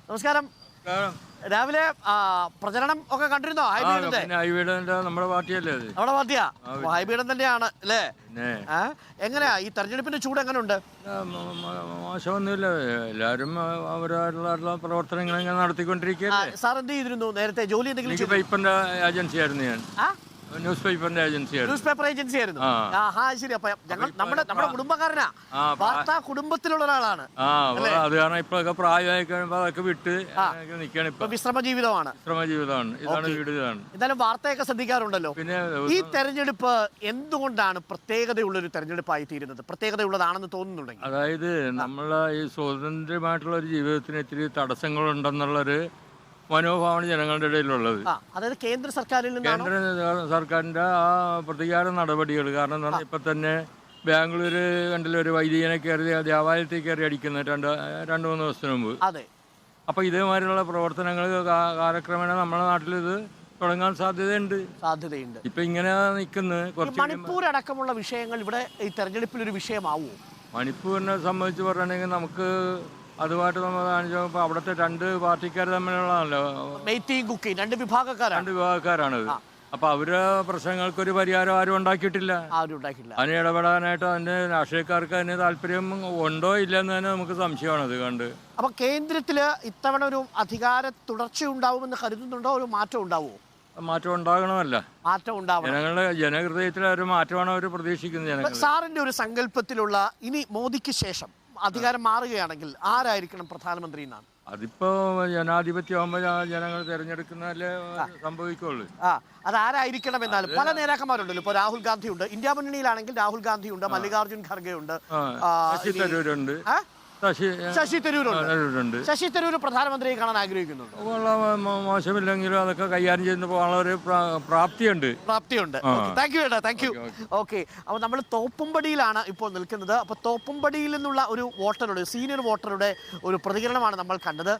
നമസ്കാരം. രാവിലെ പ്രചരണം ഒക്കെ കണ്ടിരുന്നോ? നമ്മുടെ പാർട്ടിയല്ലേ? നമ്മുടെ പാർട്ടിയാ. ഹൈബീഡൻ തന്നെയാണ് അല്ലേ? എങ്ങനെയാ ഈ തെരഞ്ഞെടുപ്പിന്റെ ചൂട് എങ്ങനെയുണ്ട്? മോശമൊന്നുമില്ല, എല്ലാവരും അവരവരുടെ പ്രവർത്തനങ്ങൾ ഇങ്ങനെ നടത്തിക്കൊണ്ടിരിക്കുകയല്ലേ. സാർ എന്ത് ചെയ്തിരുന്നു നേരത്തെ? ജോലി എന്തെങ്കിലും? പേപ്പറിന്റെ ഏജൻസി ആയിരുന്നു ഞാൻ. ന്യൂസ് പേപ്പറിന്റെ ന്യൂസ് പേപ്പർ ഏജൻസി ആയിരുന്നു. ശരി. അപ്പൊ ഞങ്ങൾ നമ്മുടെ കുടുംബക്കാരനാ, വാർത്താ കുടുംബത്തിലുള്ള ഒരാളാണ്. അത് കാരണം ഇപ്പൊക്കെ പ്രായമായി കഴിയുമ്പോ അതൊക്കെ വിട്ട് നിൽക്കുകയാണ്. ഇപ്പൊ വിശ്രമ ജീവിതമാണ്. ഇതാണ് വീട്. ഇതാണ്. എന്തായാലും വാർത്തയൊക്കെ ശ്രദ്ധിക്കാറുണ്ടല്ലോ. പിന്നെ ഈ തെരഞ്ഞെടുപ്പ് എന്തുകൊണ്ടാണ് പ്രത്യേകതയുള്ളൊരു തെരഞ്ഞെടുപ്പായി തീരുന്നത്? പ്രത്യേകതയുള്ളതാണെന്ന് തോന്നുന്നുണ്ടെങ്കിൽ, അതായത് നമ്മളെ ഈ സ്വതന്ത്രമായിട്ടുള്ള ഒരു ജീവിതത്തിന് ഇത്തിരി തടസ്സങ്ങളുണ്ടെന്നുള്ളൊരു മനോഭാവമാണ് ജനങ്ങളുടെ ഇടയിലുള്ളത്. അതായത് കേന്ദ്ര സർക്കാരിന്റെ ആ പ്രതികാര നടപടികൾ കാരണം എന്ന് പറഞ്ഞാൽ ഇപ്പൊ തന്നെ ബാംഗ്ലൂർ കണ്ടില്ല, ഒരു വൈദികനെ കയറി ദേവാലയത്തിൽ കയറി അടിക്കുന്ന രണ്ട് മൂന്ന് ദിവസത്തിന് മുമ്പ്. അപ്പൊ ഇതേമാതിരിയുള്ള പ്രവർത്തനങ്ങൾ കാലക്രമേണ നമ്മുടെ നാട്ടിൽ ഇത് തുടങ്ങാൻ സാധ്യതയുണ്ട്. ഇപ്പൊ ഇങ്ങനെ നിൽക്കുന്ന മണിപ്പൂർ അടക്കമുള്ള വിഷയങ്ങൾ ഇവിടെ ഈ തെരഞ്ഞെടുപ്പിൽ ഒരു വിഷയമാവോ? മണിപ്പൂരിനെ സംബന്ധിച്ച് പറയുകയാണെങ്കിൽ നമുക്ക് അതുമായിട്ട് നമ്മൾ കാണിച്ചപ്പോൾ അവിടുത്തെ രണ്ട് പാർട്ടിക്കാർ തമ്മിലുള്ളതാണല്ലോ, രണ്ട് വിഭാഗക്കാരാണ്. അപ്പൊ അവരുടെ പ്രശ്നങ്ങൾക്കൊരു പരിഹാരം ആരും ഉണ്ടാക്കിയിട്ടില്ല. അതിന് ഇടപെടാനായിട്ട് അതിന്റെ രാഷ്ട്രീയക്കാർക്ക് അതിന് താല്പര്യം ഉണ്ടോ ഇല്ലെന്ന് തന്നെ നമുക്ക് സംശയമാണ് അത് കണ്ട്. അപ്പൊ കേന്ദ്രത്തില് ഇത്തവണ ഒരു അധികാര തുടർച്ച ഉണ്ടാവുമെന്ന് കരുതുന്നുണ്ടോ? ഒരു മാറ്റം ഉണ്ടാവുമോ? മാറ്റം ഉണ്ടാകണമല്ല, ജനങ്ങളുടെ ജനഹൃദയത്തിൽ ഒരു മാറ്റമാണ് അവർ പ്രതീക്ഷിക്കുന്നത്. സാറിന്റെ ഒരു സങ്കല്പത്തിലുള്ള ഇനി മോദിക്ക് ശേഷം അധികാരം മാറുകയാണെങ്കിൽ ആരായിരിക്കണം പ്രധാനമന്ത്രി എന്നാണ്? അതിപ്പോ ജനാധിപത്യമാകുമ്പോ ജനങ്ങൾ തെരഞ്ഞെടുക്കുന്നതല്ലേ സംഭവിക്കുള്ളൂ. അതാരായിരിക്കണം എന്നാലും പല നേതാക്കന്മാരുണ്ടല്ലോ. ഇപ്പൊ രാഹുൽ ഗാന്ധി ഉണ്ട്, ഇന്ത്യ മുന്നണിയിലാണെങ്കിൽ രാഹുൽ ഗാന്ധി ഉണ്ട്, മല്ലികാർജുൻ ഖർഗെ ഉണ്ട്, ശശി തരൂരുണ്ട്, ശശി തരൂരുണ്ട്. ശശി തരൂർ പ്രധാനമന്ത്രിയെ കാണാൻ ആഗ്രഹിക്കുന്നുണ്ട്. മോശമില്ലെങ്കിലും അതൊക്കെ കൈകാര്യം ചെയ്യുന്ന പോകാനുള്ള ഒരു പ്രാപ്തിയുണ്ട്. താങ്ക് യു ഏട്ടാ, താങ്ക് യു. ഓക്കെ, അപ്പോൾ നമ്മൾ തോപ്പുംപടിയിലാണ് ഇപ്പോൾ നിൽക്കുന്നത്. അപ്പോൾ തോപ്പുംപടിയിൽ നിന്നുള്ള ഒരു വോട്ടറുടെ, സീനിയർ വോട്ടറുടെ ഒരു പ്രതികരണമാണ് നമ്മൾ കണ്ടത്.